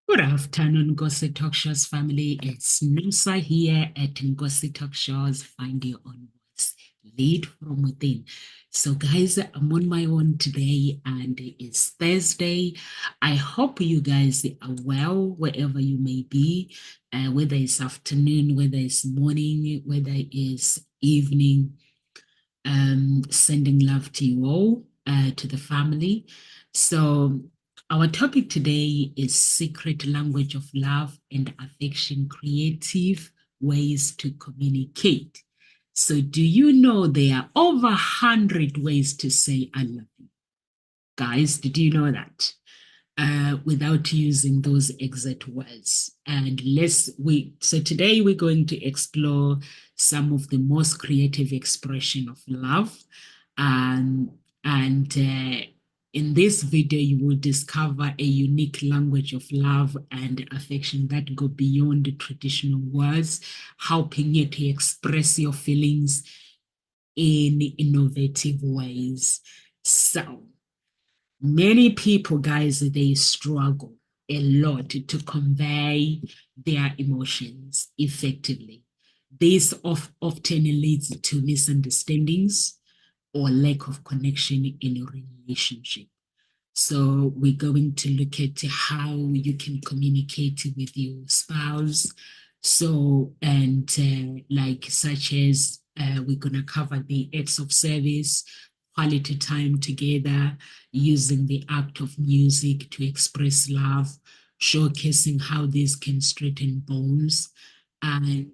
Good afternoon, Ngozi Talk Shows family. It's Nusa here at Ngozi Talk Shows. Find your own voice, lead from within. So, guys, I'm on my own today, and it's Thursday. I hope you guys are well wherever you may be, whether it's afternoon, whether it's morning, whether it's evening. Sending love to you all, to the family. So, our topic today is secret language of love and affection, creative ways to communicate. So, do you know there are over 100 ways to say I love you? Guys, did you know that? Without using those exact words. And so today we're going to explore some of the most creative expression of love. And in this video, you will discover a unique language of love and affection that go beyond the traditional words, helping you to express your feelings in innovative ways. So, many people, guys, they struggle a lot to convey their emotions effectively. This often leads to misunderstandings or lack of connection in a relationship. So we're going to look at how you can communicate with your spouse. So, and like such as we're going to cover the acts of service, quality time together, using the act of music to express love, showcasing how this can strengthen bonds, and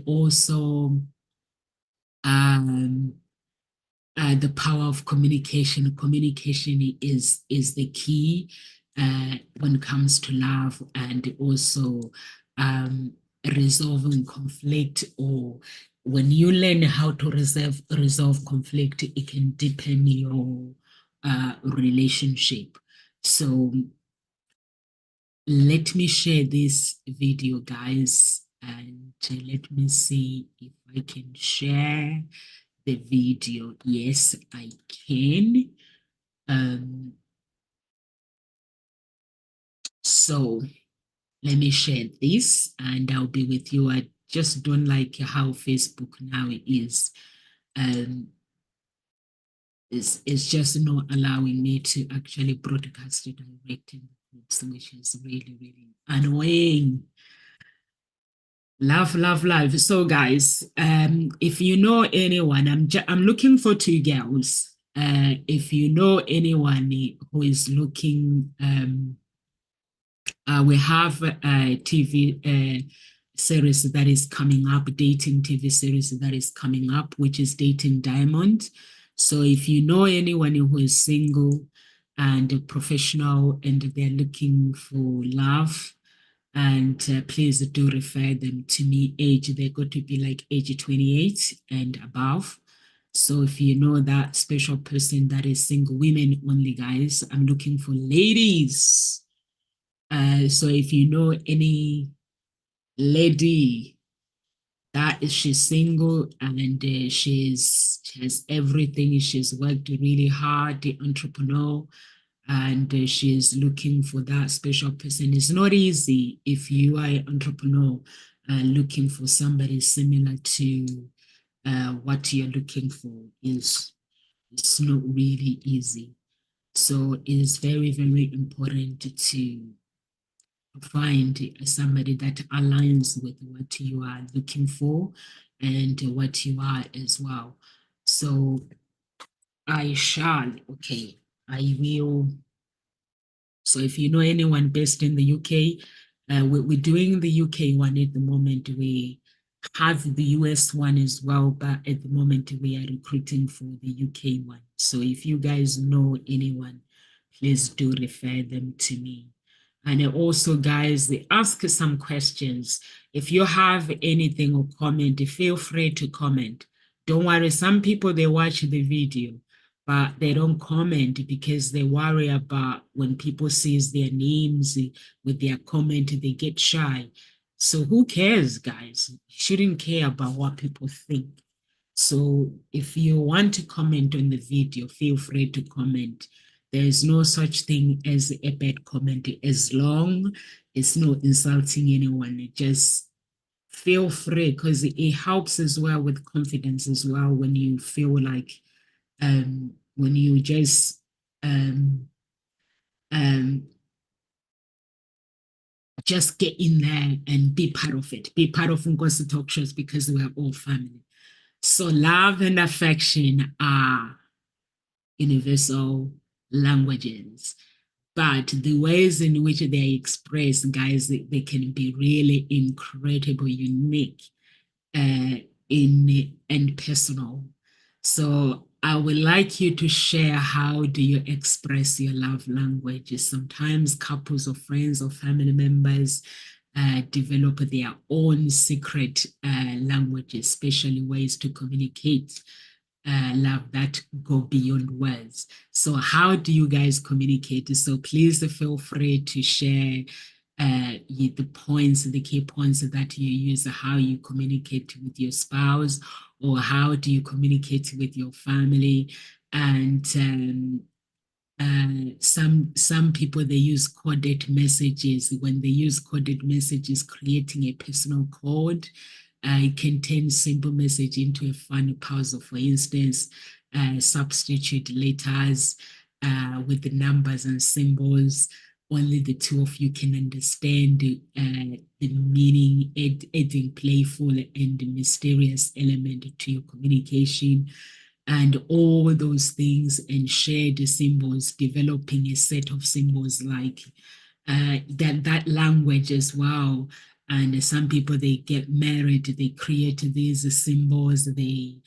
also um, the power of communication. Communication is the key when it comes to love, and also um, resolving conflict. Or when you learn how to resolve conflict, it can deepen your relationship. So let me share this video, guys, and let me see if I can share the video. Yes, I can. So let me share this and I'll be with you. I just don't like how Facebook now is. Um, it's just not allowing me to actually broadcast it direct in the groups, which is really, really annoying. Love, love, love. So, guys, if you know anyone, I'm looking for two girls. If you know anyone who is looking, we have a TV series that is coming up, dating TV series that is coming up, which is Dating Diamond. So, if you know anyone who is single and a professional and they're looking for love, and please do refer them to me. They're going to be like age 28 and above. So if you know that special person that is single, women only, guys, I'm looking for ladies. So if you know any lady that is, she's single and she has everything, she's worked really hard, the entrepreneur, and she's looking for that special person. It's not easy if you are an entrepreneur looking for somebody similar to what you're looking for. It's not really easy. So it is very, very important to find somebody that aligns with what you are looking for and what you are as well. So I will. So if you know anyone based in the UK, we're doing the UK one at the moment. We have the US one as well, but at the moment we are recruiting for the UK one. So if you guys know anyone, please do refer them to me. And also, guys, they ask some questions. If you have anything or comment, feel free to comment. Don't worry, some people, they watch the video, but they don't comment because they worry about when people sees their names with their comment, they get shy. So who cares, guys? You shouldn't care about what people think. So if you want to comment on the video, feel free to comment. There is no such thing as a bad comment as long as not insulting anyone. Just feel free, because it helps as well with confidence as well when you feel like when you um, just get in there and be part of it. Be part of Ngozi Talk Shows because we are all family. So love and affection are universal languages, but the ways in which they express, guys, they can be really incredible, unique, and personal. So I would like you to share, how do you express your love languages? Sometimes couples or friends or family members develop their own secret languages, especially ways to communicate love that go beyond words. So how do you guys communicate? So please feel free to share the points, the key points that you use, how you communicate with your spouse, or how do you communicate with your family. And some people, they use coded messages. When they use coded messages, creating a personal code, it can turn simple message into a funny puzzle. For instance, substitute letters with the numbers and symbols. Only the two of you can understand the meaning, adding playful and mysterious element to your communication, and all those things, and share the symbols, developing a set of symbols like that language as well. And some people, they get married, they create these symbols, they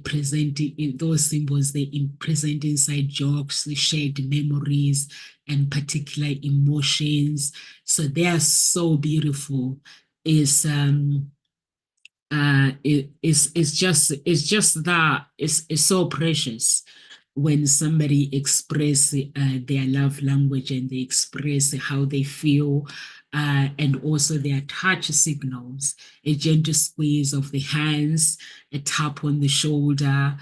present those symbols, they present inside jokes, shared memories, and particular emotions. So they are so beautiful. Is it's just that it's so precious when somebody express their love language, and they express how they feel, and also their touch signals, a gentle squeeze of the hands, a tap on the shoulder,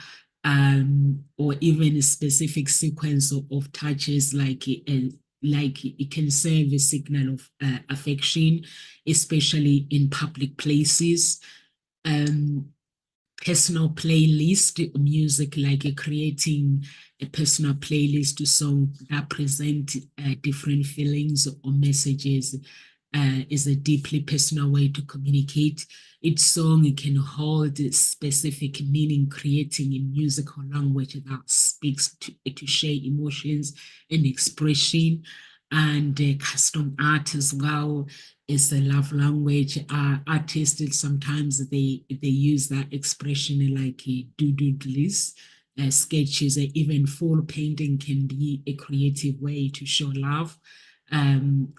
or even a specific sequence of touches, like it can serve a signal of affection, especially in public places. um, Personal playlist music, like creating a personal playlist to song that present different feelings or messages, is a deeply personal way to communicate. Each song can hold a specific meaning, creating a musical language that speaks to share emotions and expression. And custom art as well is a love language. Artists, sometimes they use that expression like a doodles, sketches, even full painting can be a creative way to show love. And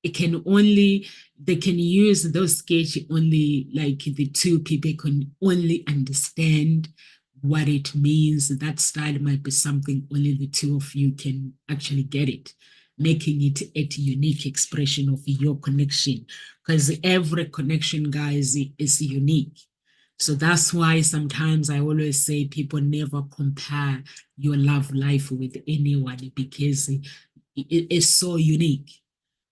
it can only they can use those sketch only, like the two people can only understand what it means. That style might be something only the two of you can actually get it, making it a unique expression of your connection, because every connection, guys, is unique. So that's why sometimes I always say people never compare your love life with anyone, because it is so unique.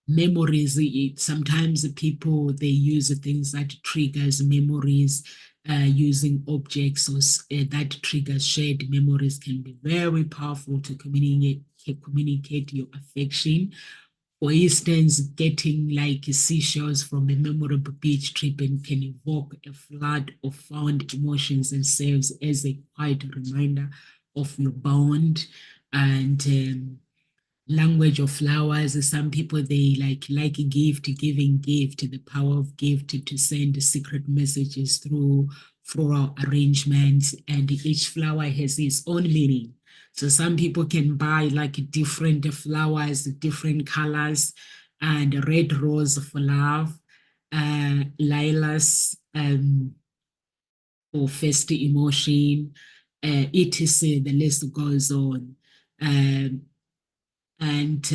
Memories, sometimes people, they use things that triggers memories, using objects or that triggers shared memories, can be very powerful to communicate your affection. For instance, getting like seashells from a memorable beach trip and can evoke a flood of fond emotions and serves as a quiet reminder of your bond. And language of flowers. Some people, they like giving gift, the power of gift to send secret messages through floral arrangements, and each flower has its own meaning. So some people can buy like different flowers, different colors, and red rose for love, lilas for first emotion, etc. The list goes on. Um, and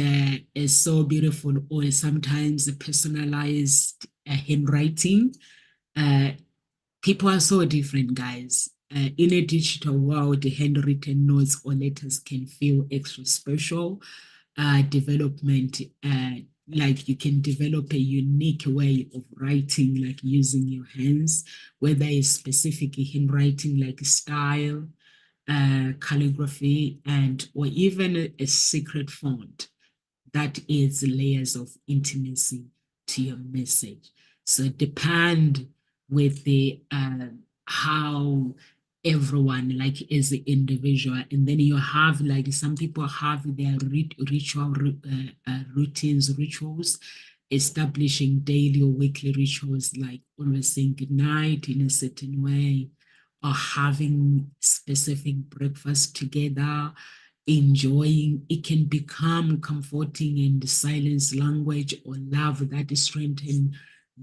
it's so beautiful. Or sometimes the personalized handwriting. Uh, People are so different, guys. in a digital world, handwritten notes or letters can feel extra special. Development, like you can develop a unique way of writing, like using your hands, whether it's specific handwriting like style, calligraphy, and or even a secret font that adds layers of intimacy to your message. So depend with the how everyone like is an individual, and then you have like some people have their rituals, establishing daily or weekly rituals like always saying good night in a certain way, or having specific breakfast together, enjoying. It can become comforting in the silence language or love that strengthen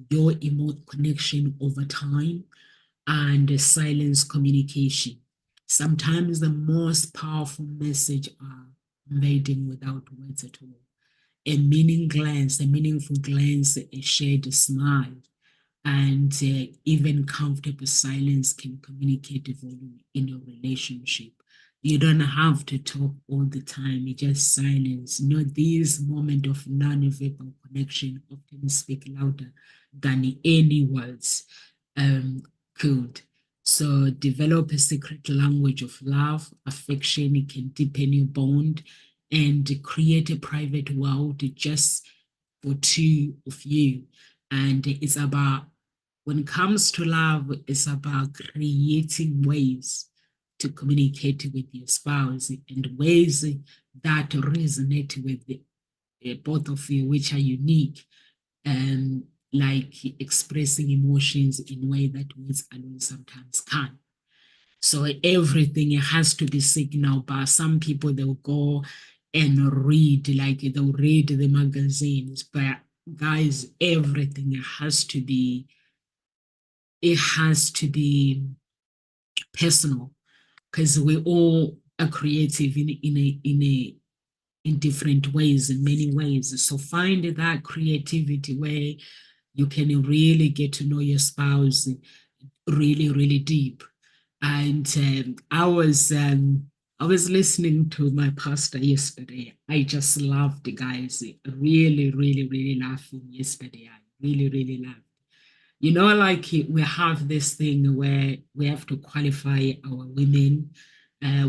your emotional connection over time. And the silence communication. Sometimes the most powerful message are made in without words at all. A meaningful glance, a shared smile, and even comfortable silence can communicate volume in a relationship. You don't have to talk all the time, you just silence. You know, these moments of non-verbal connection often speak louder than any words could. So develop a secret language of love, affection. It can deepen your bond and create a private world just for two of you. And it's about, when it comes to love, it's about creating ways to communicate with your spouse and ways that resonate with both of you, which are unique, and like expressing emotions in a way that words alone sometimes can't. So everything has to be signaled by some people. They'll go and read, like they'll read the magazines, but guys, everything it has to be personal, because we all are creative in different ways, in many ways. So find that creativity where you can really get to know your spouse really, really deep. And I was listening to my pastor yesterday. I just loved the guys. Really, really, really laughing yesterday. I really, really laughed. You know, like we have this thing where we have to qualify our women,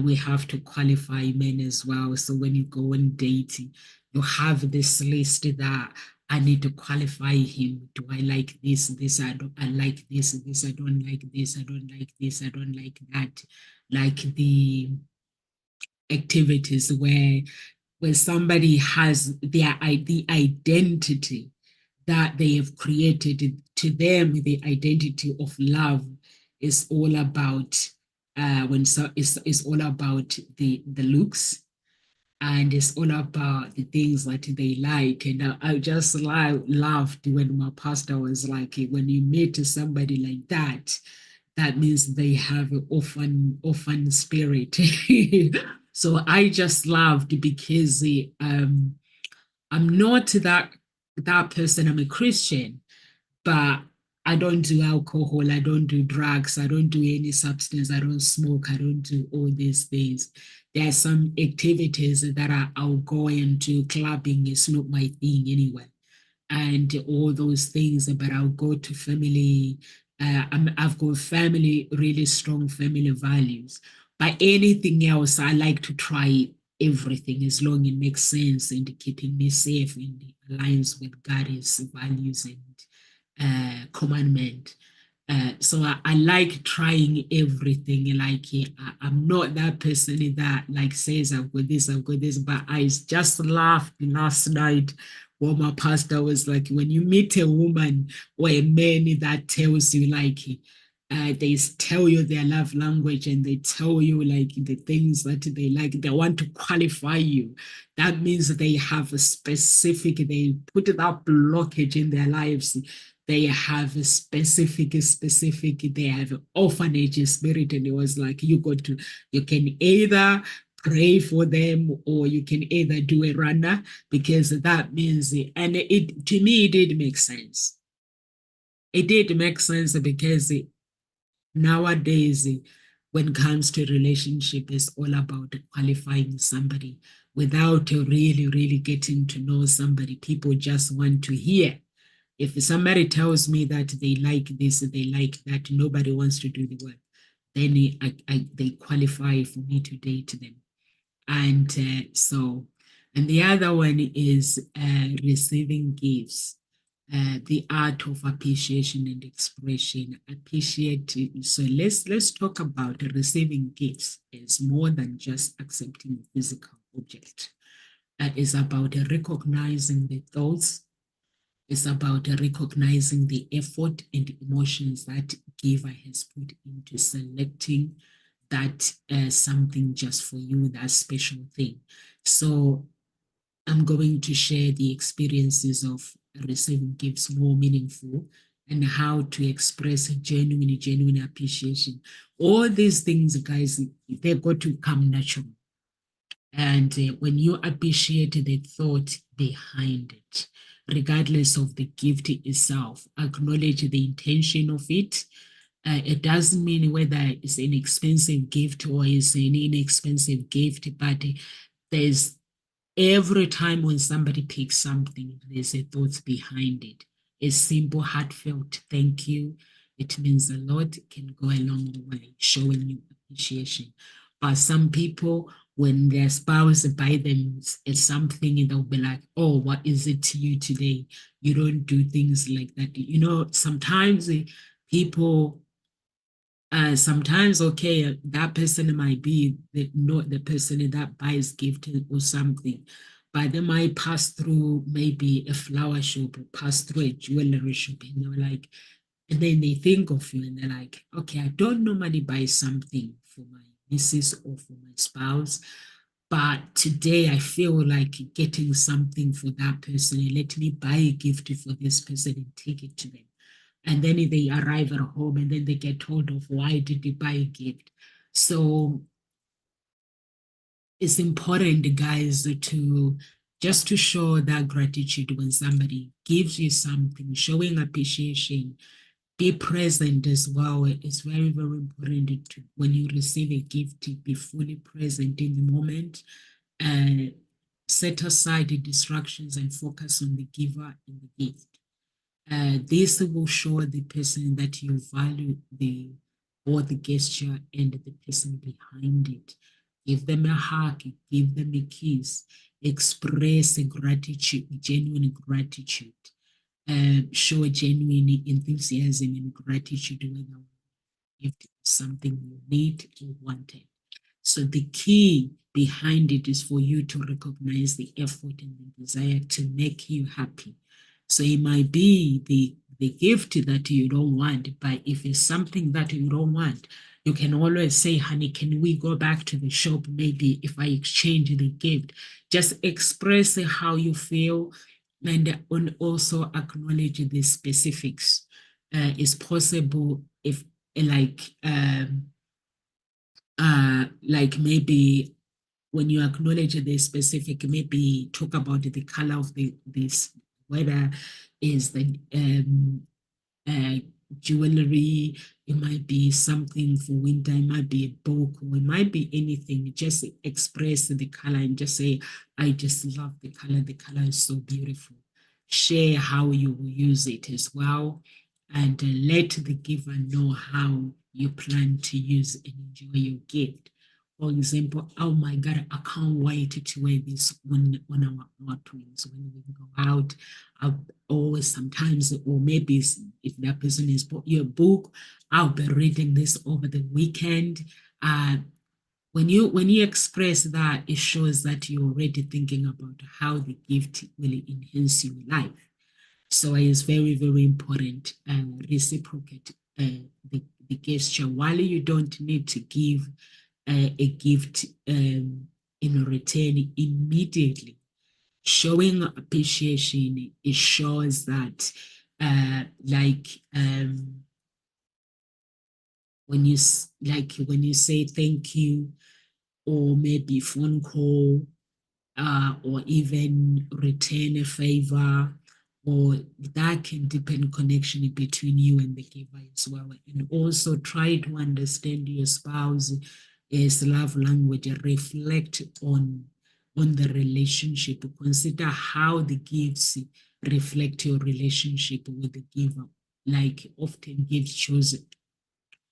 we have to qualify men as well. So when you go on dating, you have this list that I need to qualify him. Do I like this? This I don't. I like this. This I don't like. This I don't like. This I don't like. That, like the activities where somebody has the identity that they have created. To them, the identity of love is all about when so it's all about the looks, and it's all about the things that they like. And I just laughed when my pastor was like, when you meet somebody like that, that means they have an orphan spirit. So I just laughed because I'm not that person. I'm a Christian, but I don't do alcohol, I don't do drugs, I don't do any substance, I don't smoke, I don't do all these things. There are some activities that I'll go into. Clubbing is not my thing anyway, and all those things, but I'll go to family. I've got family, really strong family values. But anything else, I like to try everything as long as it makes sense and keeping me safe and aligns with God's values and commandment. So I like trying everything. Like I'm not that person that like says I've got this, but I just laughed last night when my pastor was like, when you meet a woman or a man that tells you like they tell you their love language and they tell you like the things that they like, they want to qualify you. That means they have a specific, they put that blockage in their lives. They have a specific, they have an orphanage spirit. And it was like, you can either pray for them or you can either do a runner, because that means, and it to me, it did make sense. It did make sense because nowadays when it comes to relationship, it's all about qualifying somebody without really getting to know somebody. People just want to hear. If somebody tells me that they like this, they like that, nobody wants to do the work, then they qualify for me to date them. And and the other one is receiving gifts. The art of appreciation and expression. Appreciate. So let's talk about receiving gifts. It's more than just accepting a physical object. It's about recognizing the thoughts. It's about recognizing the effort and emotions that giver has put into selecting that something just for you, that special thing. So I'm going to share the experiences of receiving gifts more meaningful and how to express genuine appreciation. All these things, guys, they've got to come natural. And when you appreciate the thought behind it, regardless of the gift itself, acknowledge the intention of it. It doesn't mean whether it's an expensive gift or it's an inexpensive gift, but there's every time when somebody picks something, there's a thought behind it. A simple, heartfelt thank you. It means a lot, it can go a long way, showing you appreciation. But some people, when their spouse buy them something, they'll be like, oh, what is it to you today? You don't do things like that. You know, sometimes people sometimes okay that person might be not the person that buys gift or something, but they might pass through maybe a flower shop or pass through a jewelry shop, and they're like, and then they think of you and they're like, okay, I don't normally buy something for my missus or for my spouse, but today I feel like getting something for that person, and let me buy a gift for this person and take it to them. And then they arrive at home and then they get told of why did you buy a gift. So it's important, guys, to just to show that gratitude when somebody gives you something, showing appreciation, be present as well. It's very important to, when you receive a gift, to be fully present in the moment and set aside the distractions and focus on the giver and the gift. This will show the person that you value both the gesture and the person behind it. Give them a hug, give them a kiss, express a gratitude, genuine gratitude. Show genuine enthusiasm and gratitude whether if something you need or wanted. So the key behind it is for you to recognize the effort and the desire to make you happy. So it might be the gift that you don't want, but if it's something that you don't want, you can always say, honey, can we go back to the shop? Maybe if I exchange the gift, just express how you feel and also acknowledge the specifics. It's possible if like maybe when you acknowledge the specific, maybe talk about the color of this, whether is the uh, jewelry, it might be something for winter, it might be a book, or it might be anything. Just express the color and just say, I just love the color is so beautiful. Share how you will use it as well, and let the giver know how you plan to use and enjoy your gift. For example, oh my God, I can't wait to wear this on our twins when we go out. Or sometimes, or maybe if that person is bought your book, I'll be reading this over the weekend. When you express that, it shows that you're already thinking about how the gift will enhance your life. So it is very important and reciprocate the gesture. While you don't need to give a gift in return immediately, showing appreciation, it shows that like when you say thank you, or maybe phone call, or even return a favor, or that can deepen connection between you and the giver as well. And also try to understand your spouse's love language, reflect on the relationship. Consider how the gifts reflect your relationship with the giver. Like often gifts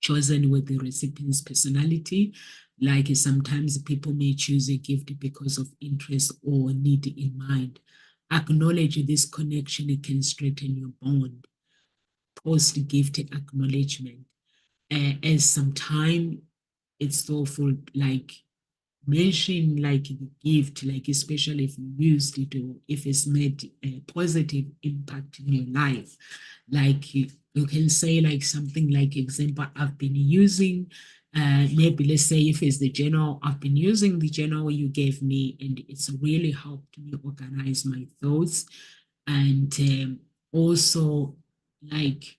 chosen with the recipient's personality. Like sometimes people may choose a gift because of interest or need in mind. Acknowledge this connection, it can strengthen your bond. Post gift acknowledgement. As some it's thoughtful, like mention like the gift, like especially if you used it or if it's made a positive impact in your life. Like you can say like something like example, I've been using maybe let's say if it's the journal, I've been using the journal you gave me and it's really helped me organize my thoughts. And also like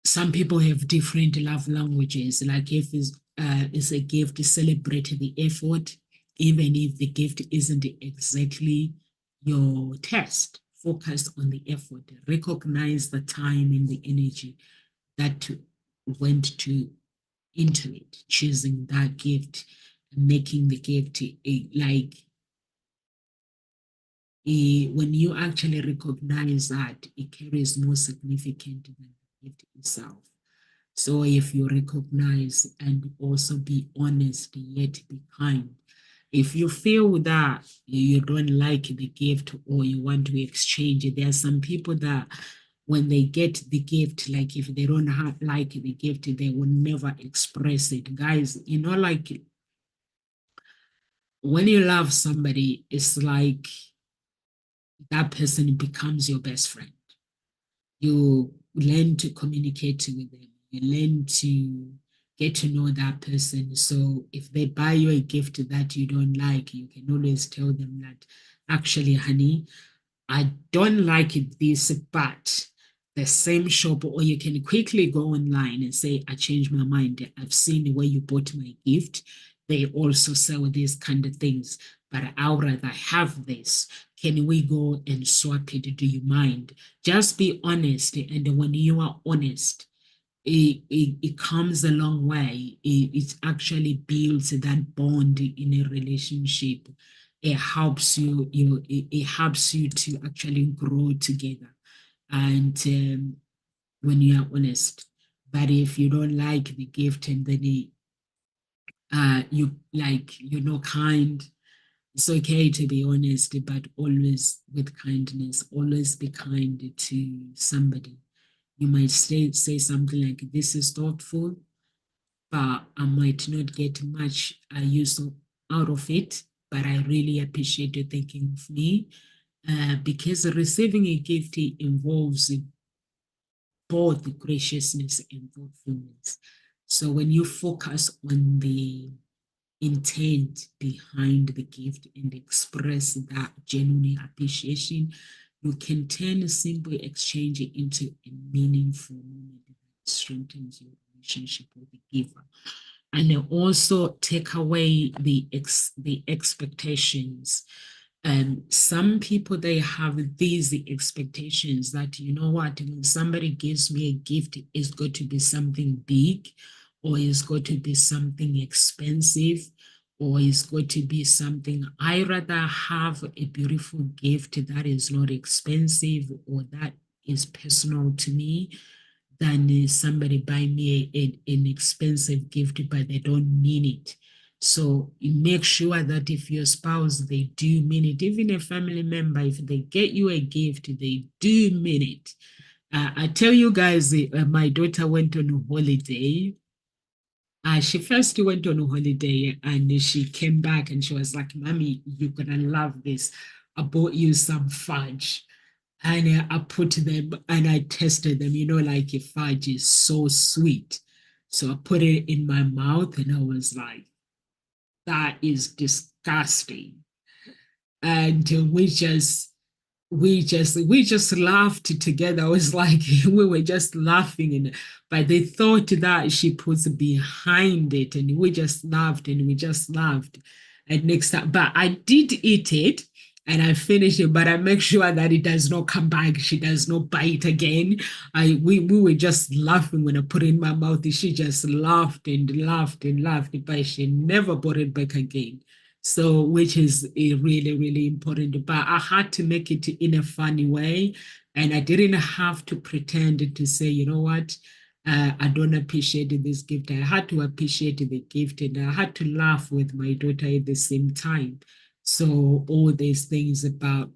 some people have different love languages. Like if it's a gift to celebrate the effort, even if the gift isn't exactly your test, focus on the effort, recognize the time and the energy that went into it, choosing that gift, making the gift like when you actually recognize that, it carries more significant than the gift itself. So if you recognize and also be honest, yet be kind. If you feel that you don't like the gift or you want to exchange it, there are some people that when they get the gift, like if they don't like the gift, they will never express it. Guys, like when you love somebody, it's like that person becomes your best friend. You learn to communicate with them. You learn to get to know that person. So if they buy you a gift that you don't like, you can always tell them that, actually, honey, I don't like this, but the same shop, or you can quickly go online and say, I changed my mind. I've seen where you bought my gift. They also sell these kind of things, but I'd rather have this. Can we go and swap it? Do you mind? Just be honest. And when you are honest, it comes a long way. It actually builds that bond in a relationship. It helps it helps you to actually grow together. And when you are honest, but if you don't like the gift and then you're not kind, it's okay to be honest, but always with kindness. Always be kind to somebody. You might say something like, this is thoughtful, but I might not get much use out of it. But I really appreciate you thinking of me, because receiving a gift involves both graciousness and thoughtfulness. So when you focus on the intent behind the gift and express that genuine appreciation, you can turn a simple exchange into a meaningful moment that strengthens your relationship with the giver. And also take away the expectations. Some people, they have these expectations that, you know what, when somebody gives me a gift, it's going to be something big, or it's going to be something expensive, or it's going to be something. I rather have a beautiful gift that is not expensive or that is personal to me than somebody buy me an expensive gift, but they don't mean it. So you make sure that if your spouse, they do mean it. Even a family member, if they get you a gift, they do mean it. I tell you guys, my daughter went on a holiday. She first went on a holiday and she came back and she was like, Mommy, you're gonna love this. I bought you some fudge. And I put them and I tested them. Like a fudge is so sweet. So I put it in my mouth and I was like, that is disgusting. And we just laughed together. I was like, we were just laughing, and but the thought that she puts behind it, and we just laughed and we just laughed. And next time, but I did eat it. and I finish it, but I make sure that it does not come back. She does not bite again. We were just laughing when I put it in my mouth. She just laughed and laughed and laughed, but she never brought it back again. So, which is really, really important. But I had to make it in a funny way. And I didn't have to pretend to say, you know what, I don't appreciate this gift. I had to appreciate the gift, and I had to laugh with my daughter at the same time. So all these things about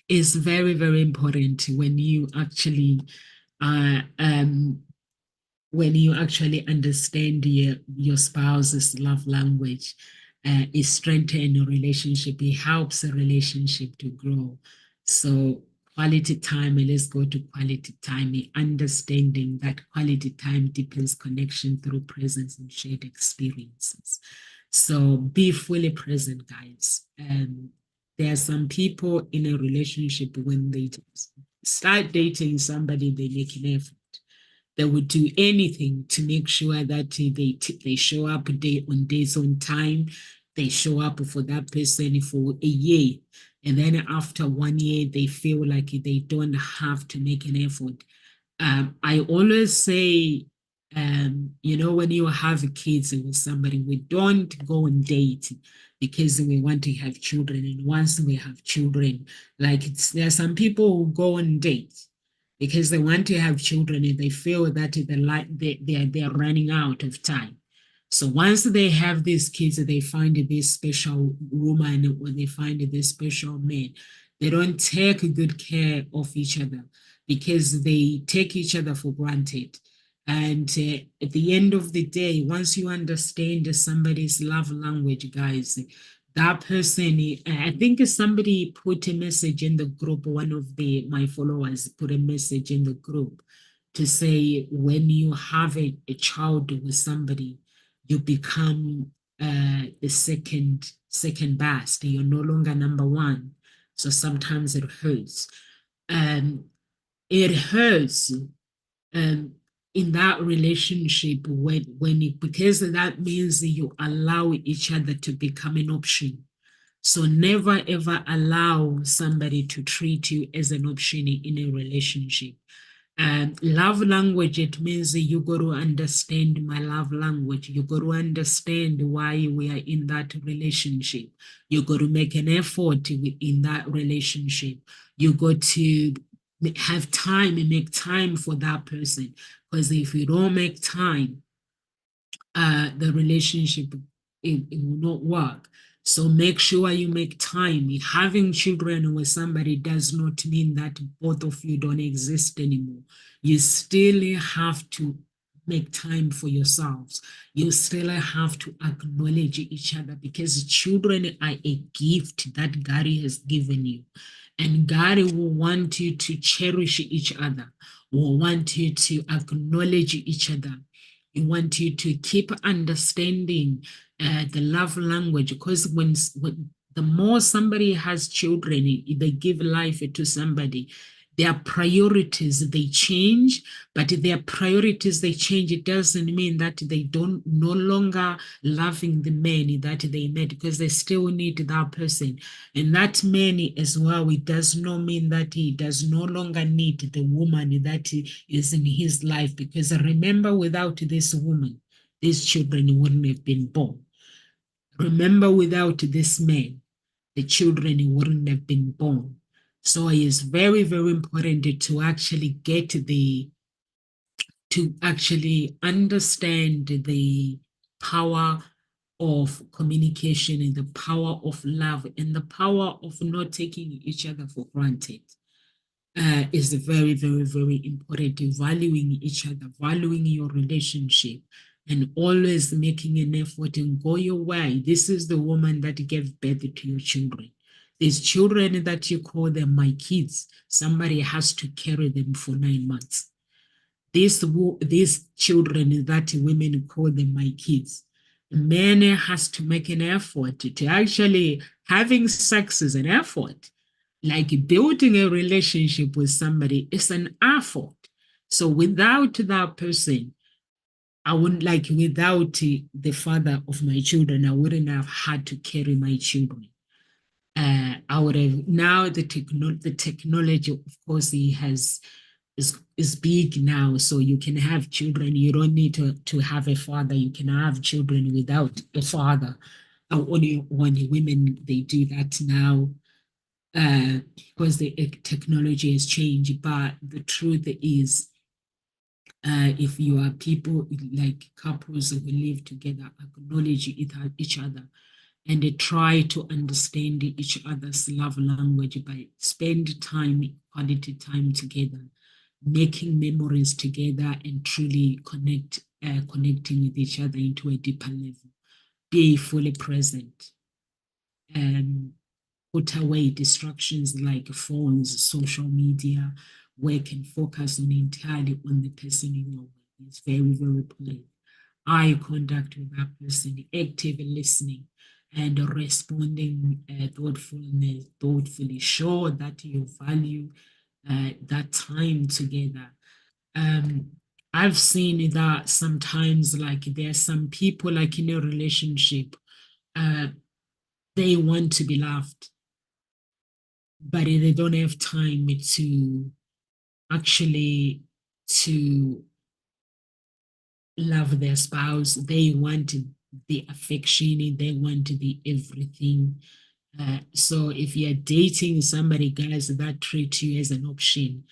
is very, very important when you actually uh, um, when you actually understand your spouse's love language. It strengthens a relationship. It helps a relationship to grow. So quality time, and let's go to quality time, understanding that quality time deepens connection through presence and shared experiences. So be fully present, guys. There are some people in a relationship, when they start dating somebody, they make an effort. They would do anything to make sure that they show up on days on time. They show up for that person for a year. And then after 1 year, they feel like they don't have to make an effort. I always say, when you have kids with somebody, we don't go on date because we want to have children. And once we have children, there are some people who go on dates because they want to have children and they feel that they're running out of time. So once they have these kids, they find this special woman or they find this special man. They don't take good care of each other because they take each other for granted. And at the end of the day, once you understand somebody's love language, guys, that person, I think somebody put a message in the group, one of my followers put a message in the group to say, when you have a child with somebody, you become the second best. You're no longer number one. So sometimes it hurts. It hurts um, in that relationship because that means you allow each other to become an option. So never ever allow somebody to treat you as an option in a relationship. Love language, it means you got to understand my love language. You got to understand why we are in that relationship. You got to make an effort in that relationship. You got to have time and make time for that person. Because if you don't make time, the relationship, it will not work. So make sure you make time. Having children with somebody does not mean that both of you don't exist anymore. You still have to make time for yourselves. You still have to acknowledge each other because children are a gift that God has given you. And God will want you to cherish each other, will want you to acknowledge each other. We want you to keep understanding the love language, because when the more somebody has children, they give life to somebody, their priorities, they change, but their priorities, they change. It doesn't mean that they don't no longer loving the man that they met, because they still need that person. And that man as well, it does not mean that he does no longer need the woman that is in his life, because remember, without this woman, these children wouldn't have been born. Remember, without this man, the children wouldn't have been born. So it is very, very important to actually understand the power of communication and the power of love and the power of not taking each other for granted. Is very, very, very important. Valuing each other, valuing your relationship, and always making an effort and go your way. This is the woman that gave birth to your children. These children that you call them my kids, somebody has to carry them for 9 months. These children that women call them my kids, man has to make an effort to actually having sex is an effort. Like building a relationship with somebody is an effort. So without that person, I wouldn't without the father of my children, I wouldn't have had to carry my children. I would have now the technology, of course, is big now. So you can have children. You don't need to have a father. You can have children without a father. Only women they do that now because the technology has changed. But the truth is, if you are people like couples who live together, acknowledge each other and they try to understand each other's love language by spend time, quality time together, making memories together, and truly connecting with each other into a deeper level. Be fully present and put away distractions like phones, social media, work, and focus on entirely on the person you are with. It's very, very important. Eye contact with that person, active listening, and responding thoughtfully. Show that you value that time together. Um, I've seen that sometimes, like there are some people, like in a relationship, uh, they want to be loved, but they don't have time to actually to love their spouse. They want the affection, they want the everything. So if you're dating somebody, guys, that treat you as an option,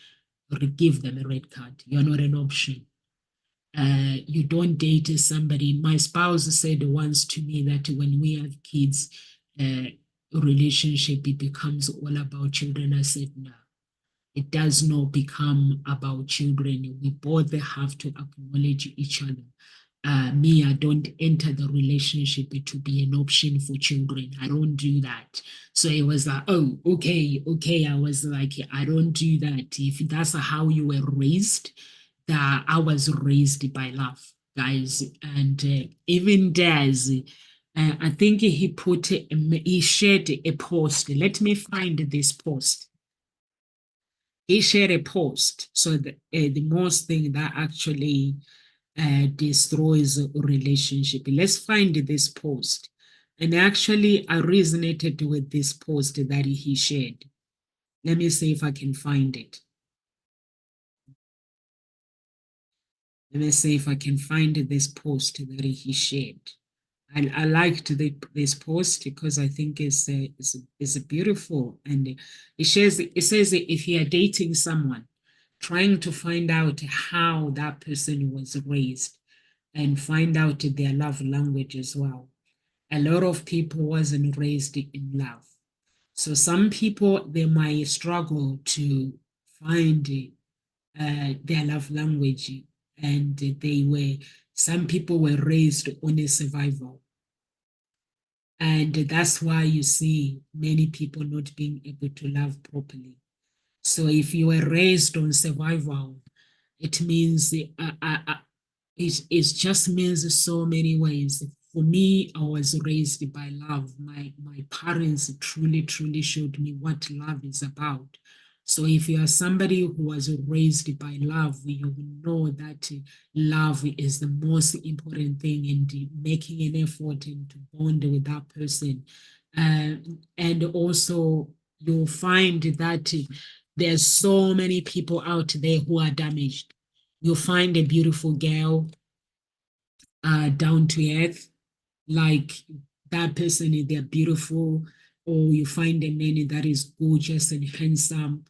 or give them a red card. You're not an option. You don't date somebody. My spouse said once to me that when we have kids, relationship it becomes all about children. I said no. It does not become about children. We both have to acknowledge each other. Me, I don't enter the relationship to be an option for children. I don't do that. So it was like, oh, okay. I was like, I don't do that. If that's how you were raised, that I was raised by love, guys. And even Daz, I think he shared a post. Let me find this post. He shared a post. So the most thing that actually destroys a relationship. Let's find this post. And actually, I resonated with this post that he shared. Let me see if I can find it. Let me see if I can find this post that he shared. I liked this post because I think it's beautiful, and it says that if you are dating someone, trying to find out how that person was raised and find out their love language as well. A lot of people wasn't raised in love, so some people they might struggle to find their love language, and some people were raised on a survival, and that's why you see many people not being able to love properly. So if you were raised on survival, it means it just means so many ways. For me, I was raised by love. My parents truly showed me what love is about. So if you are somebody who was raised by love, you will know that love is the most important thing, and making an effort and to bond with that person. And also you'll find that there's so many people out there who are damaged. You'll find a beautiful girl, down to earth, like that person, they're beautiful, or you find a man that is gorgeous and handsome,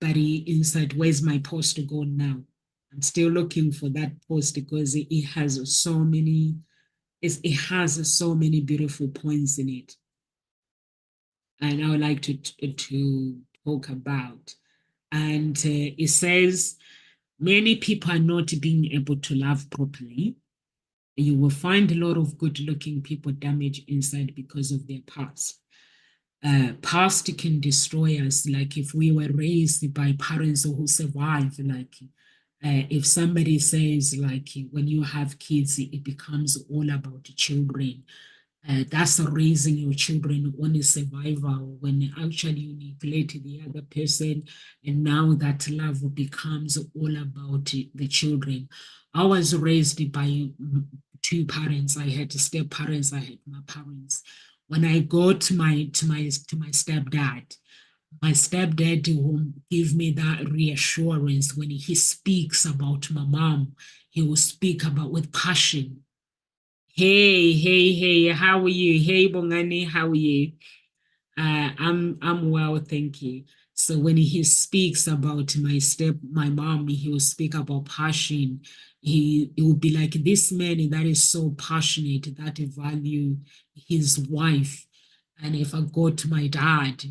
but he inside, where's my post gone now? I'm still looking for that post because it has so many, it has so many beautiful points in it. And I would like to talk about. And it says, many people are not being able to love properly. You will find a lot of good looking people damaged inside because of their past. Past can destroy us. Like if we were raised by parents who survived, like if somebody says, like when you have kids, it becomes all about the children. That's raising your children on a survival when actually you neglect the other person, and now that love becomes all about the children. I was raised by two parents. I had step parents, I had my parents. When I go to my stepdad, my stepdad will give me that reassurance. When he speaks about my mom, he will speak about with passion. Hey, how are you? Hey, Bongani, how are you? I'm well, thank you. So when he speaks about my mom, he will speak about passion. He will be like this man that is so passionate that he value his wife. And if I go to my dad,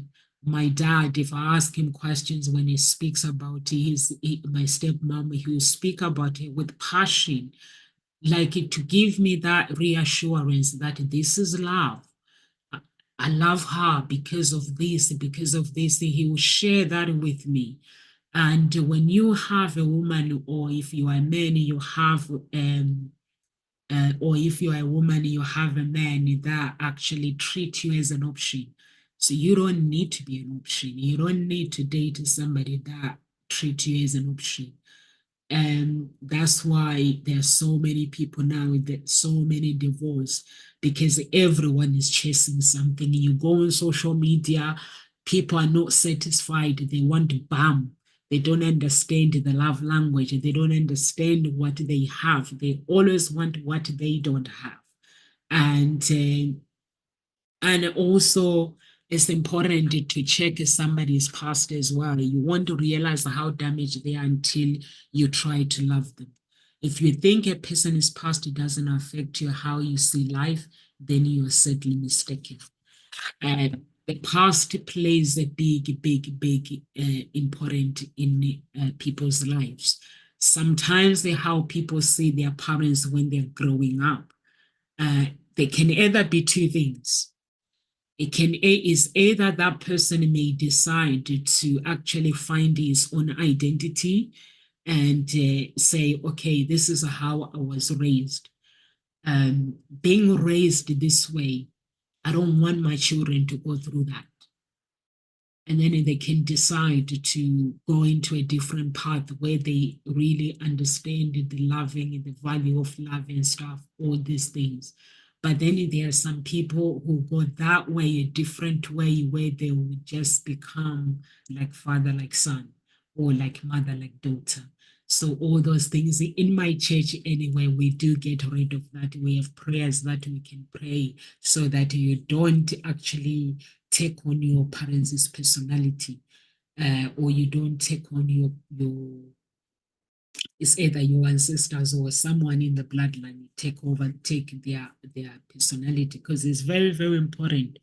if I ask him questions when he speaks about my stepmom, he will speak about it with passion, like to give me that reassurance that this is love. I love her because of this, because of this. He will share that with me. And when you have a woman, or if you are a man, you have, or if you are a woman, you have a man that actually treat you as an option. So you don't need to be an option. You don't need to date somebody that treat you as an option. And that's why there are so many people now that so many divorce, because everyone is chasing something. You go on social media, people are not satisfied. They want bam. They don't understand the love language. They don't understand what they have. They always want what they don't have. And also, it's important to check somebody's past as well. You want to realize how damaged they are until you try to love them. If you think a person's past doesn't affect you how you see life, then you are certainly mistaken. The past plays a big important in people's lives. Sometimes how people see their parents when they're growing up. They can either be two things. Is either that person may decide to actually find his own identity and say, okay, this is how I was raised. Being raised this way, I don't want my children to go through that. And then they can decide to go into a different path where they really understand the loving, the value of love and stuff, all these things. But then there are some people who go that way, a different way, where they will just become like father, like son, or like mother, like daughter. So all those things in my church anyway, we do get rid of that. We have prayers that we can pray so that you don't actually take on your parents' personality, or you don't take on your it's either your ancestors or someone in the bloodline take their personality, because it's very important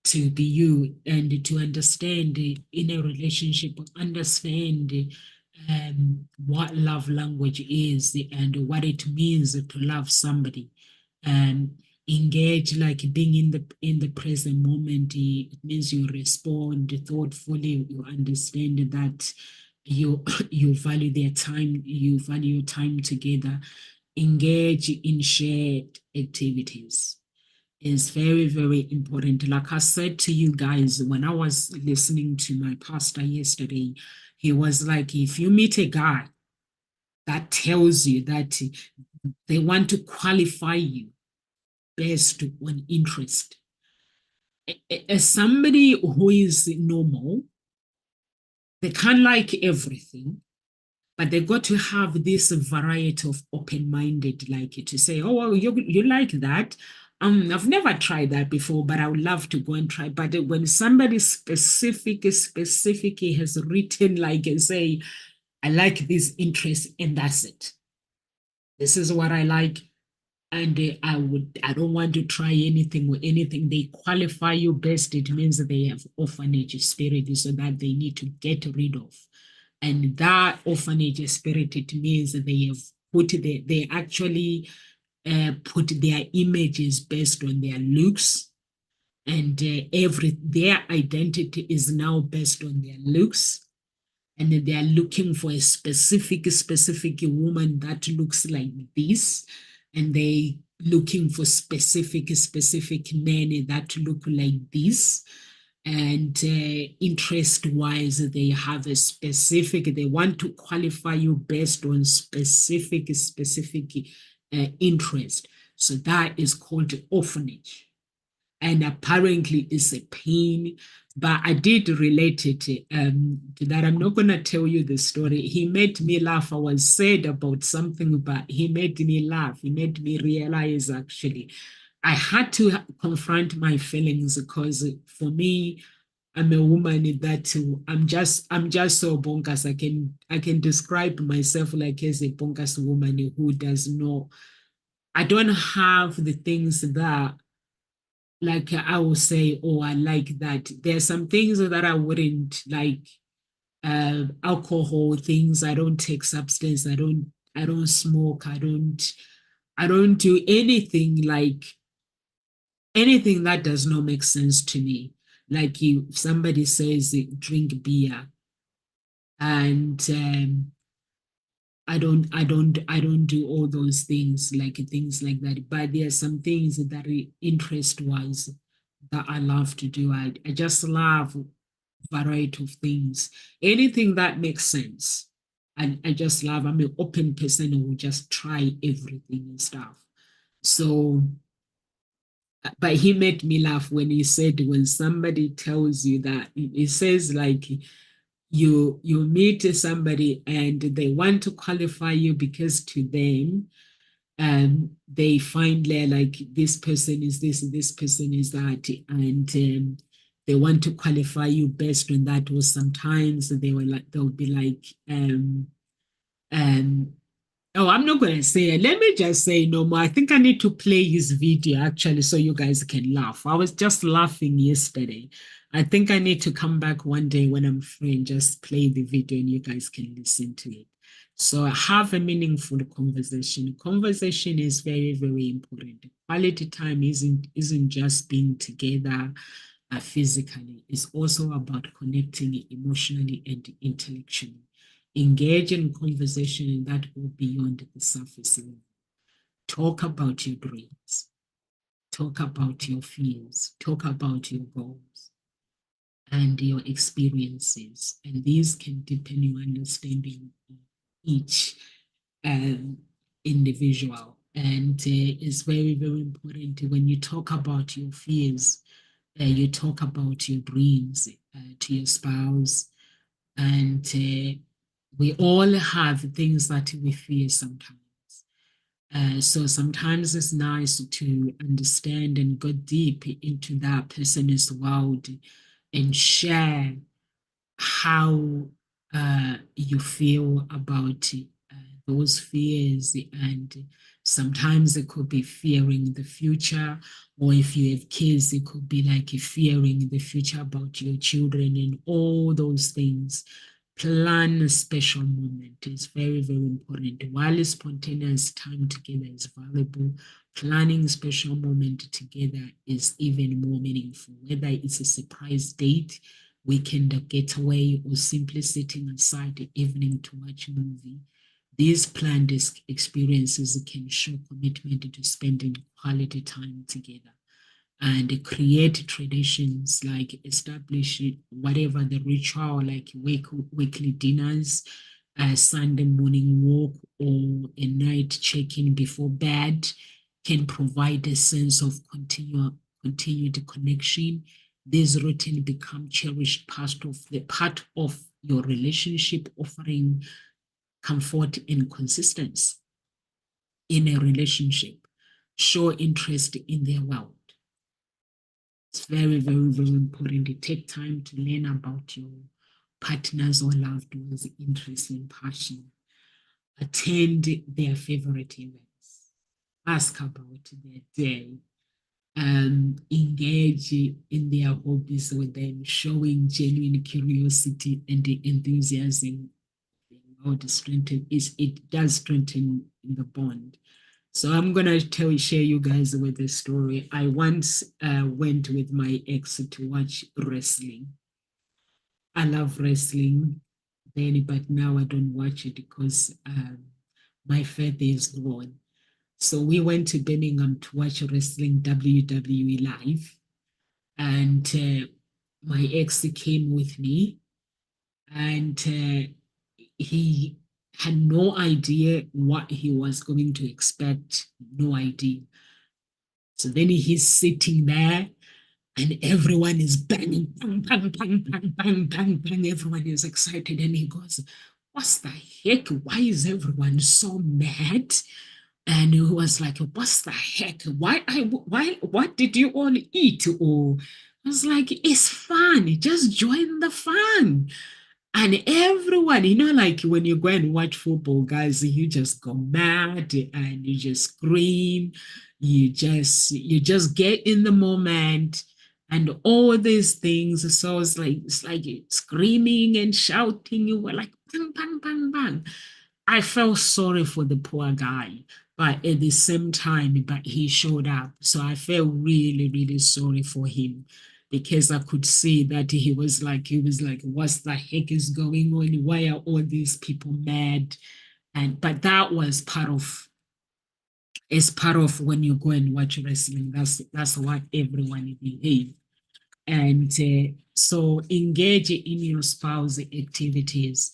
to be you and to understand in a relationship, understand what love language is and what it means to love somebody, and engage, like being in the present moment. It means you respond thoughtfully, you understand that you you value their time, you value your time together. Engage in shared activities is very important. Like I said to you guys, when I was listening to my pastor yesterday, he was like, if you meet a guy that tells you that they want to qualify you based on interest, as somebody who is normal, they can't like everything, but they got to have this variety of open-minded, like to say, oh, well, you like that. I've never tried that before, but I would love to go and try. But when somebody specific has written, like, and say, I like this interest, and that's it. This is what I like. And I don't want to try anything or anything. They qualify you best. It means that they have orphanage spirit, so that they need to get rid of. And that orphanage spirit, it means that they have they actually put their images based on their looks, and their identity is now based on their looks, and they are looking for a specific woman that looks like this, and they looking for specific men that look like this. And interest wise, they have a specific, they want to qualify you based on specific interest. So that is called orphanage. and apparently it's a pain. But I did relate it to that. I'm not going to tell you the story. He made me laugh. I was sad about something, but he made me laugh. He made me realize, actually, I had to confront my feelings, because for me, I'm a woman that I'm just so bonkers. I can describe myself like as a bonkers woman who does not. I don't have the things that, like, I will say, oh, I like that. There's some things that I wouldn't like. Alcohol things. I don't take substance. I don't smoke. I don't do anything, like anything that does not make sense to me. Like, you, somebody says drink beer, and I don't do all those things, like things like that. But there are some things that interest wise that I love to do. I just love variety of things, anything that makes sense. And I just love, I'm an open person who will just try everything and stuff. So, but he made me laugh when he said, when somebody tells you that, it says like, you meet somebody and they want to qualify you because to them, they find there like this person is this person is that, and they want to qualify you based on that. Or sometimes they'll be like, um oh, I'm not going to say it. Let me just say no more. I think I need to play his video actually so you guys can laugh. I was just laughing yesterday. I think I need to come back one day when I'm free and just play the video and you guys can listen to it. So have a meaningful conversation. Conversation is very, very important. Quality time isn't just being together physically. It's also about connecting emotionally and intellectually. Engage in conversation that go beyond the surface level. Talk about your dreams. Talk about your fears. Talk about your goals and your experiences. And these can deepen your understanding of each um, individual. And it's very, very important when you talk about your fears, you talk about your dreams to your spouse, and we all have things that we fear sometimes. So sometimes it's nice to understand and go deep into that person's world and share how you feel about those fears. And sometimes it could be fearing the future, or if you have kids, it could be like fearing the future about your children and all those things. Plan a special moment. It's very, very important. While spontaneous time together is valuable, planning a special moment together is even more meaningful. Whether it's a surprise date, weekend getaway, or simply sitting aside the evening to watch a movie, these planned experiences can show commitment to spending quality time together. And create traditions, like establish whatever the ritual, like weekly dinners, a Sunday morning walk, or a night check-in before bed can provide a sense of continued connection. These routines become cherished part of your relationship, offering comfort and consistency in a relationship. Show interest in their world. It's very, very, very important to take time to learn about your partners or loved ones' interests and passion. Attend their favorite events. Ask about their day. Engage in their hobbies with them, showing genuine curiosity and enthusiasm. It does strengthen the bond. So I'm gonna share you guys with a story. I once went with my ex to watch wrestling. I love wrestling then, but now I don't watch it because my faith is gone. So we went to Birmingham to watch wrestling WWE live, and my ex came with me, and he had no idea what he was going to expect, no idea. So then he's sitting there and everyone is banging, bang, bang, bang, bang, bang, bang, bang. Everyone is excited. And he goes, "What's the heck? Why is everyone so mad?" And he was like, "What's the heck? Why, what did you all eat?" Or I was like, "It's fun. Just join the fun." And everyone, like when you go and watch football, guys, you just go mad and you just scream, you just get in the moment and all these things. So it's like screaming and shouting. You were like bang, bang, bang, bang. I felt sorry for the poor guy, but at the same time, but he showed up. So I felt really, really sorry for him because I could see that he was like, what the heck is going on? Why are all these people mad? But that was part of when you go and watch wrestling. That's what everyone believes. And so engage in your spouse activities.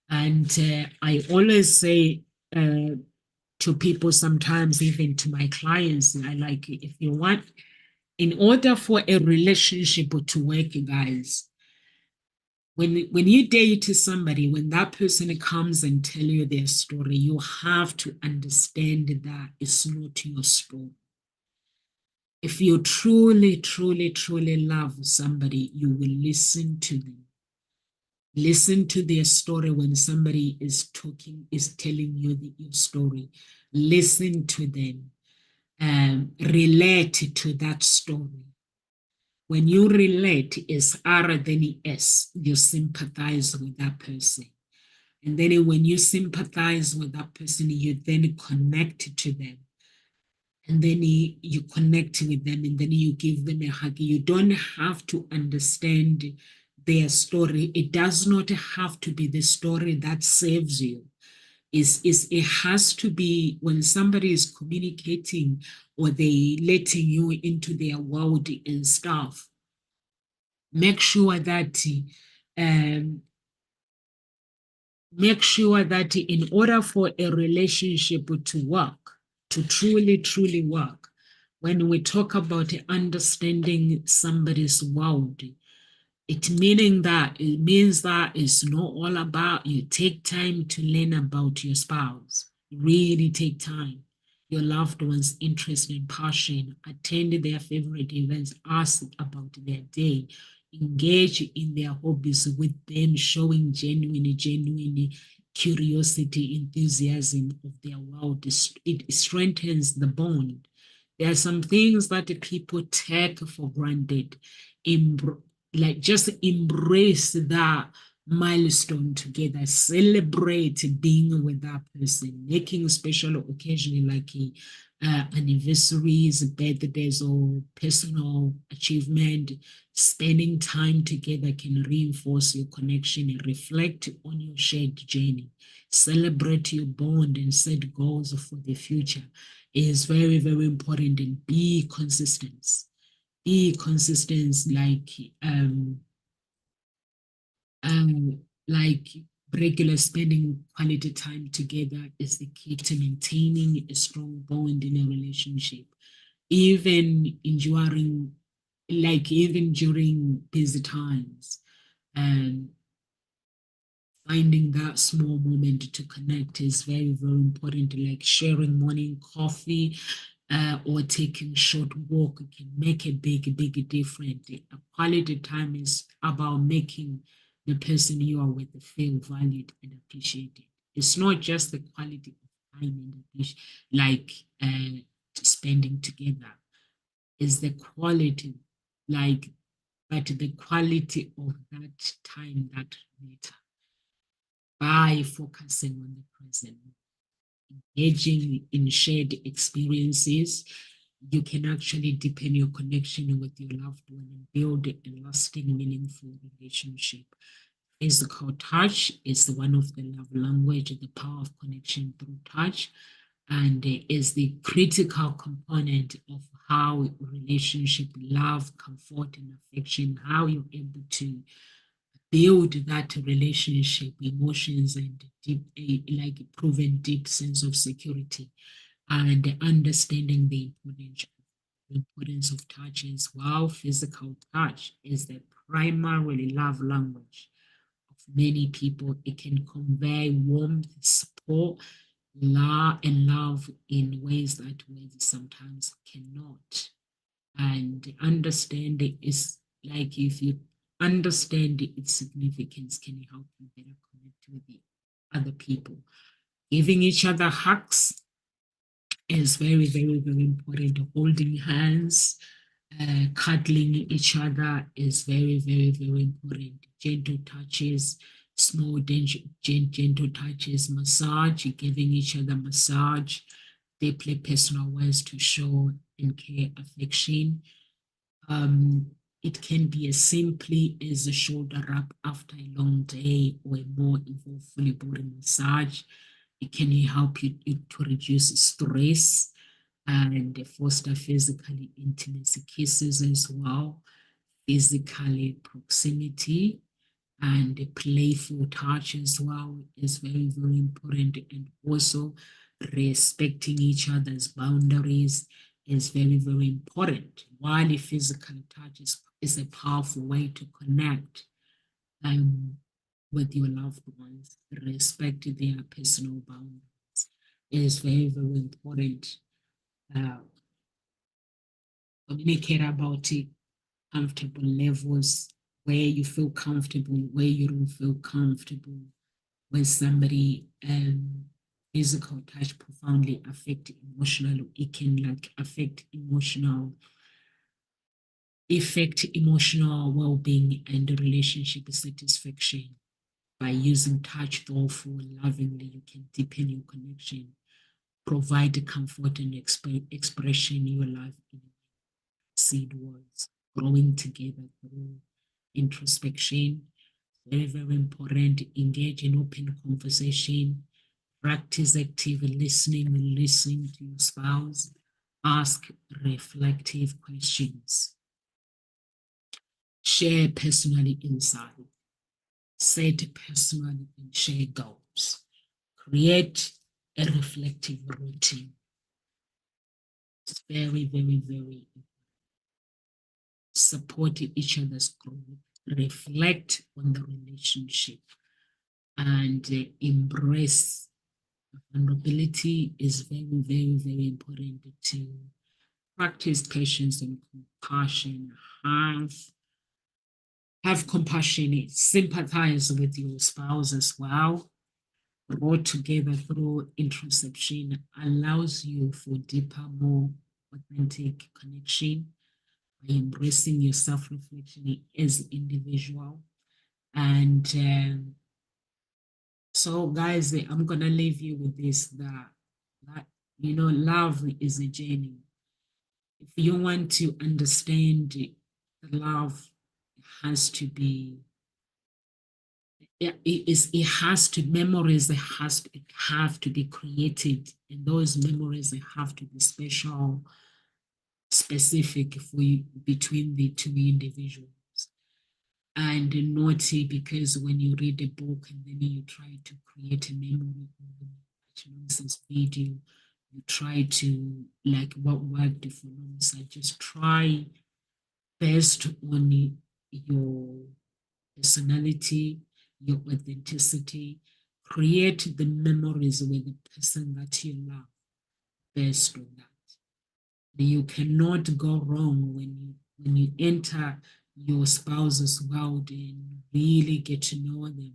And I always say to people, sometimes even to my clients, I like, if you want, in order for a relationship to work, guys, when you date somebody, when that person comes and tell you their story, you have to understand that it's not your story. If you truly, truly, truly love somebody, you will listen to them. Listen to their story when somebody is talking, is telling you your story. Listen to them. Relate to that story. When you relate, it's R than S. You sympathize with that person. And then when you sympathize with that person, you then connect to them. And then you connect with them and then you give them a hug. You don't have to understand their story. It does not have to be the story that saves you. It has to be when somebody is communicating or they letting you into their world and stuff. Make sure that um, in order for a relationship to work, to truly, truly work, when we talk about understanding somebody's world, it means that it's not all about you. Take time to learn about your spouse. Really take time. Your loved one's interest and passion. Attend their favorite events. Ask about their day. Engage in their hobbies with them, showing genuine curiosity, enthusiasm of their world. It strengthens the bond. There are some things that people take for granted. Like just embrace that milestone together, celebrate being with that person, making special occasion like anniversaries, birthdays, or personal achievement. Spending time together can reinforce your connection and reflect on your shared journey. Celebrate your bond and set goals for the future. It is very, very important, and be consistent. Be consistent, um, like regular spending quality time together is the key to maintaining a strong bond in a relationship. Even during busy times, and finding that small moment to connect is very, very important. Like sharing morning coffee, or taking short walk can make a big, big difference. A quality time is about making the person you are with feel valued and appreciated. It's not just the quality of time and like spending together. It's the quality, like, but the quality of that time that matter. By focusing on the present, engaging in shared experiences, you can actually deepen your connection with your loved one and build a lasting, meaningful relationship. Physical touch is one of the love language, the power of connection through touch, and is the critical component of how relationship, love, comfort, and affection, how you're able to build that relationship, emotions, and deep, like proven deep sense of security and understanding the importance. the importance of touch as well. Physical touch is the primary love language of many people. It can convey warmth, support, and love in ways that words sometimes cannot. And understand it is like, if you understand its significance, can help you better connect with the other people. Giving each other hugs is very, very, very important. Holding hands, cuddling each other is very, very, very important. Gentle touches, small, gentle touches, massage, giving each other massage, deeply personal ways to show and care affection. It can be as simply as a shoulder rub after a long day, or a more involved fully body massage. It can help you to reduce stress and foster physically intimacy. Kisses as well, physically proximity, and playful touch as well is very, very important. And also respecting each other's boundaries is very, very important. While physical touch is a powerful way to connect with your loved ones, respect their personal boundaries is very, very important. Communicate about it, comfortable levels, where you feel comfortable, where you don't feel comfortable with somebody. Physical touch profoundly affect emotional. It can like affect emotional well-being and relationship satisfaction. By using touch thoughtfully, lovingly, you can deepen your connection, provide comfort and expression in your life in seed words, growing together through introspection. Very, very important. Engage in open conversation, practice active listening, listen to your spouse, ask reflective questions, share personally insight, set personal and share goals, create a reflective routine. It's very, very, very important. Support each other's growth, reflect on the relationship, and embrace vulnerability is very, very, very important to practice patience and compassion. Have compassion, sympathize with your spouse as well. Grow together through introspection allows you for deeper, more authentic connection by embracing your self-reflection as individual. And so, guys, I'm gonna leave you with this: that love is a journey. If you want to understand the love, it has to be. It has to memories. It have to be created, and those memories they have to be special, specific for you between the two individuals. And naughty, because when you read a book and then you try to create a memory nonsense video, you try to like what worked for nonsense. Just try based on your personality, your authenticity, create the memories with the person that you love based on that. You cannot go wrong when you enter your spouse's world and really get to know them.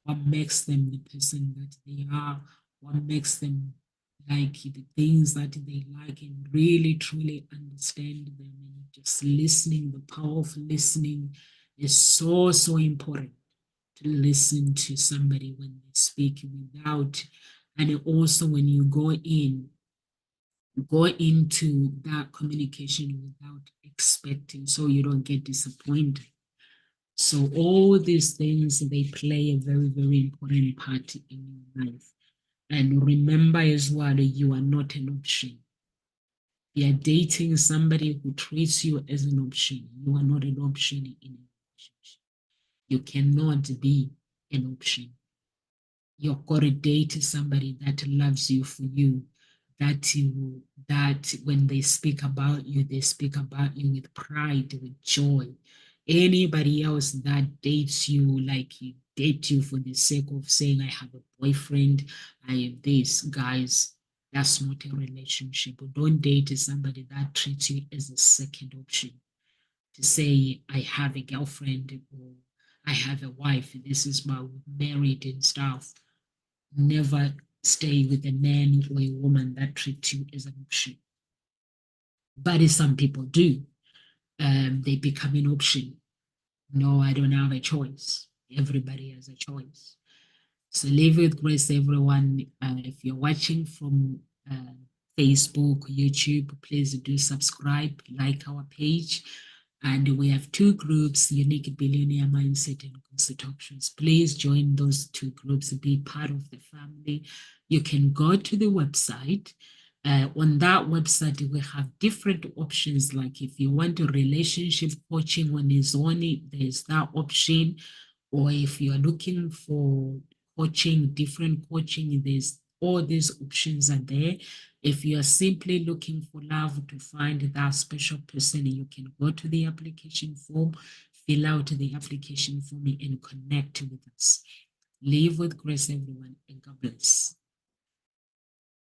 What makes them the person that they are? What makes them like the things that they like, and really truly understand them. And just listening, the power of listening is so, so important. To listen to somebody when they speak without, and also when you go into that communication without expecting, so you don't get disappointed. So all these things, they play a very, very important part in your life. And remember as well, you are not an option. You are dating somebody who treats you as an option. You are not an option in a relationship. You cannot be an option. You've got to date somebody that loves you for you, that when they speak about you, they speak about you with pride, with joy. Anybody else that dates you, like you date you for the sake of saying, I have a boyfriend, I have this, guys, that's not a relationship. Don't date somebody that treats you as a second option. To say, I have a girlfriend or I have a wife, this is my married and stuff. Never stay with a man or a woman that treats you as an option. But if some people do, they become an option. No, I don't have a choice. Everybody has a choice. So live with grace, everyone. If you're watching from Facebook, YouTube, please do subscribe, like our page. And we have two groups, Unique Billionaire Mindset and Concept Options. Please join those two groups, be part of the family. You can go to the website. On that website, we have different options. Like if you want a relationship coaching on its own, there's that option. Or if you're looking for coaching, different coaching, there's all these options are there. If you're simply looking for love, to find that special person, you can go to the application form, fill out the application form, and connect with us. Live with grace, everyone, and God bless.